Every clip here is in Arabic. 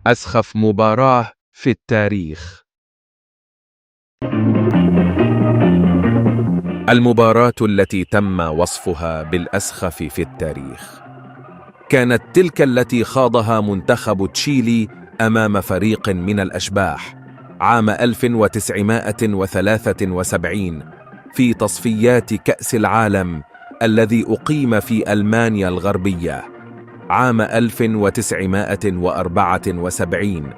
أسخف مباراة في التاريخ. المباراة التي تم وصفها بالأسخف في التاريخ كانت تلك التي خاضها منتخب تشيلي أمام فريق من الأشباح عام 1973 في تصفيات كأس العالم الذي أقيم في ألمانيا الغربية عام 1974.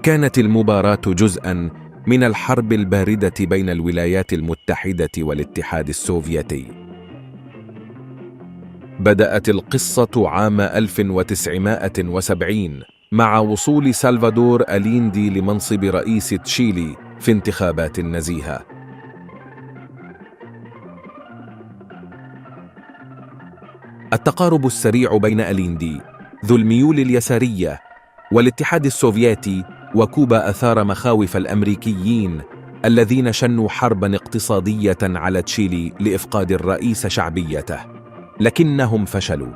كانت المباراة جزءاً من الحرب الباردة بين الولايات المتحدة والاتحاد السوفيتي. بدأت القصة عام 1970 مع وصول سلفادور أليندي لمنصب رئيس تشيلي في انتخابات نزيهة. التقارب السريع بين أليندي ذو الميول اليسارية والاتحاد السوفيتي وكوبا أثار مخاوف الأمريكيين الذين شنوا حرباً اقتصادية على تشيلي لإفقاد الرئيس شعبيته، لكنهم فشلوا،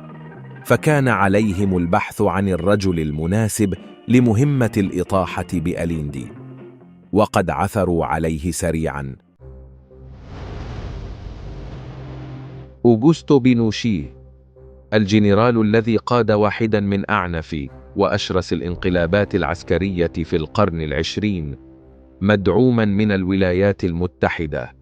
فكان عليهم البحث عن الرجل المناسب لمهمة الإطاحة بأليندي، وقد عثروا عليه سريعاً. أوغوستو بينوشيه، الجنرال الذي قاد واحداً من أعنف وأشرس الانقلابات العسكرية في القرن العشرين، مدعوماً من الولايات المتحدة.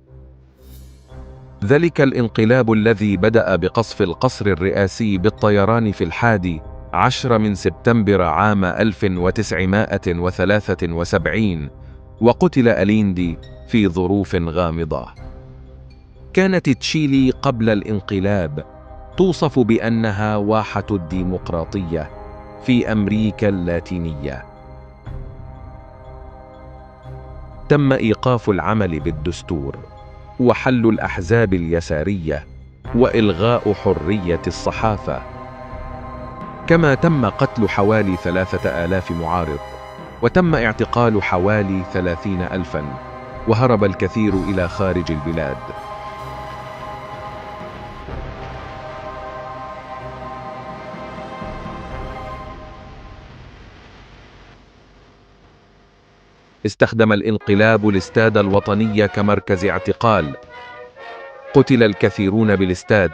ذلك الانقلاب الذي بدأ بقصف القصر الرئاسي بالطيران في 11 من سبتمبر عام 1973، وقتل أليندي في ظروف غامضة. كانت تشيلي قبل الانقلاب توصف بأنها واحة الديمقراطية في أمريكا اللاتينية. تم إيقاف العمل بالدستور وحل الأحزاب اليسارية وإلغاء حرية الصحافة، كما تم قتل حوالي 3000 معارض، وتم اعتقال حوالي 30,000، وهرب الكثير إلى خارج البلاد. استخدم الانقلاب الاستاد الوطني كمركز اعتقال. قتل الكثيرون بالاستاد،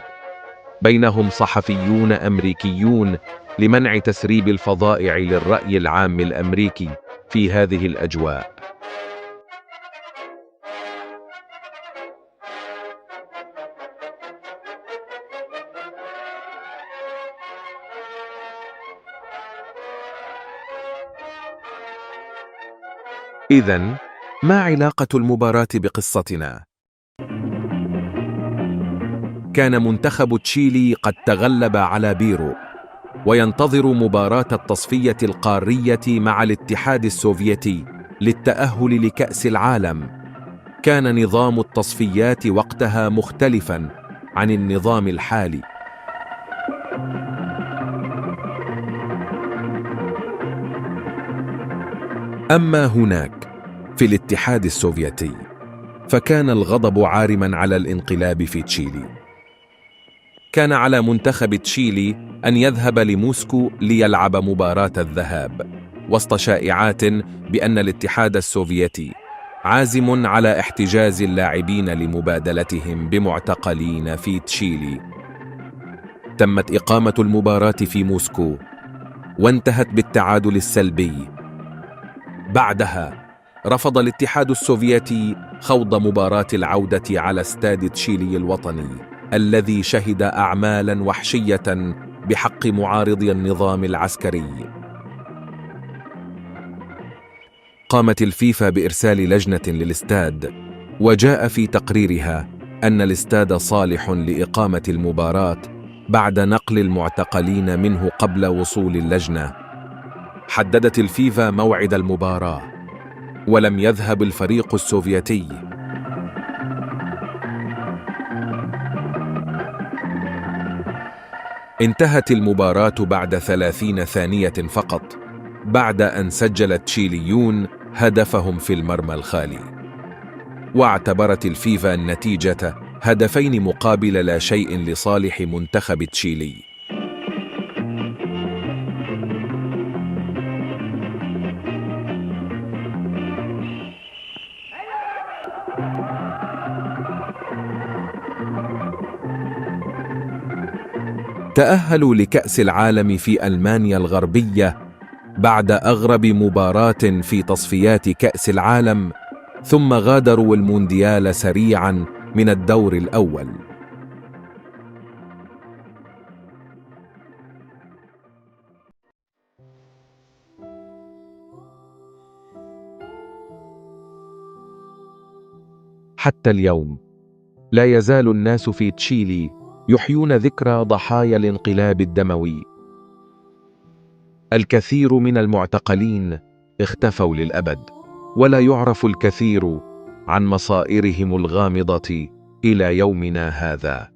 بينهم صحفيون أمريكيون، لمنع تسريب الفظائع للرأي العام الأمريكي في هذه الأجواء. إذن، ما علاقة المباراة بقصتنا؟ كان منتخب تشيلي قد تغلب على بيرو، وينتظر مباراة التصفية القارية مع الاتحاد السوفيتي للتأهل لكأس العالم. كان نظام التصفيات وقتها مختلفاً عن النظام الحالي. أما هناك في الاتحاد السوفيتي، فكان الغضب عارماً على الانقلاب في تشيلي. كان على منتخب تشيلي أن يذهب لموسكو ليلعب مباراة الذهاب، وسط شائعات بأن الاتحاد السوفيتي عازم على احتجاز اللاعبين لمبادلتهم بمعتقلين في تشيلي. تمت إقامة المباراة في موسكو، وانتهت بالتعادل السلبي. بعدها رفض الاتحاد السوفيتي خوض مباراة العودة على استاد تشيلي الوطني، الذي شهد أعمالاً وحشية بحق معارضي النظام العسكري. قامت الفيفا بإرسال لجنة للاستاد، وجاء في تقريرها أن الاستاد صالح لإقامة المباراة بعد نقل المعتقلين منه قبل وصول اللجنة. حددت الفيفا موعد المباراة، ولم يذهب الفريق السوفيتي. انتهت المباراة بعد 30 ثانية فقط، بعد أن سجل التشيليون هدفهم في المرمى الخالي. واعتبرت الفيفا النتيجة هدفين مقابل لا شيء لصالح منتخب تشيلي. تأهلوا لكأس العالم في ألمانيا الغربية بعد أغرب مباراة في تصفيات كأس العالم، ثم غادروا المونديال سريعا من الدور الأول. حتى اليوم لا يزال الناس في تشيلي يحيون ذكرى ضحايا الانقلاب الدموي. الكثير من المعتقلين اختفوا للأبد، ولا يعرف الكثير عن مصائرهم الغامضة إلى يومنا هذا.